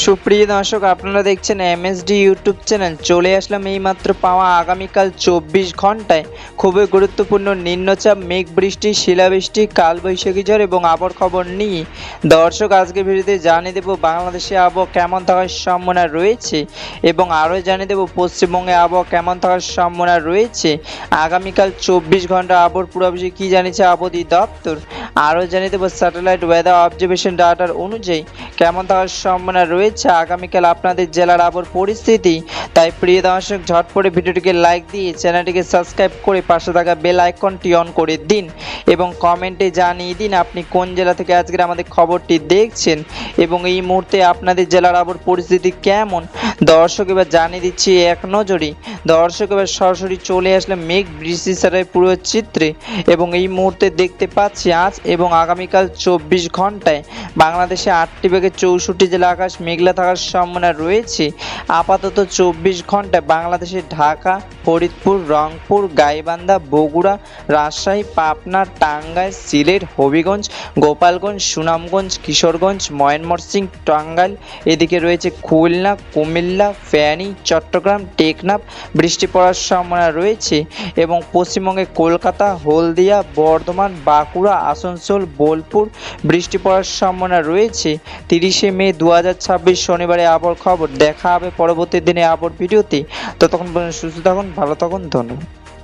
সুপ্রিয় দর্শক, আপনারা দেখছেন এমএসডি ইউটিউব চ্যানেল। চলে আসলাম এইমাত্র পাওয়া আগামীকাল 24 ঘন্টায় খুবই গুরুত্বপূর্ণ নিম্নচাপ, মেঘ বৃষ্টি, শিলাবৃষ্টি, কালবৈশাখী ঝড় এবং আবহাওয়ার খবর নিয়ে। দর্শক, আজকের ভিডিওতে জানিয়ে দেব বাংলাদেশে আবহাওয়া কেমন থাকার সম্ভাবনা রয়েছে এবং আরও জানিয়ে দেব পশ্চিমবঙ্গে আবহাওয়া কেমন থাকার সম্ভাবনা রয়েছে। আগামীকাল 24 ঘন্টা আবহাওয়ার পূর্বাভাসে কী জানিয়েছে আবহাওয়া দপ্তর, আরও জানিয়ে দেব স্যাটেলাইট ওয়েদার অবজারভেশন ডাটার অনুযায়ী কেমন থাকার সম্ভাবনা রয়েছে আগামীকাল আপনাদের জেলার আবহাওয়ার পরিস্থিতি। তাই প্রিয় দর্শক, ঝটপটে ভিডিওটিকে লাইক দিয়ে চ্যানেলটিকে সাবস্ক্রাইব করে পাশে থাকা বেল আইকনটি অন করে দিন এবং কমেন্টে জানিয়ে দিন আপনি কোন জেলা থেকে আজকের আমাদের খবরটি দেখছেন এবং এই মুহূর্তে আপনাদের জেলার আবহাওয়ার পরিস্থিতি কেমন। দর্শক, এবার জানিয়ে দিচ্ছি এক নজরে। দর্শক, এবার সরাসরি চলে আসলে মেঘ বৃষ্টি ছাড়াই পুরো চিত্রে এবং এই মুহূর্তে দেখতে পাচ্ছি আজ এবং আগামীকাল 24 ঘন্টায় বাংলাদেশে 8টি থেকে 64 জেলা আকাশ মেঘলা থাকার সম্ভাবনা রয়েছে। আপাতত 24 ঘন্টায় বাংলাদেশের ঢাকা, ফরিদপুর, রংপুর, গাইবান্ধা, বগুড়া, রাজশাহী, পাবনা, টাঙ্গাইল, সিলেট, হবিগঞ্জ, গোপালগঞ্জ, সুনামগঞ্জ, কিশোরগঞ্জ, ময়মনসিংহ, টাঙ্গাইল, এদিকে রয়েছে খুলনা, কুমিল্লা, ফেনী, চট্টগ্রাম, টেকনাফ বৃষ্টি পড়ার সম্ভাবনা রয়েছে এবং পশ্চিমবঙ্গে কলকাতা, হলদিয়া, বর্ধমান, বাঁকুড়া, আসানসোল, বোলপুর বৃষ্টি পড়ার সম্ভাবনা রয়েছে। 30শে মে 2026 শনিবারে আবহাওয়ার খবর। দেখা হবে পরবর্তী দিনে আবহাওয়ার ভিডিওতে। ততক্ষণ পর্যন্ত সুস্থ থাকুন, ভালো থাকুন, ধন্যবাদ।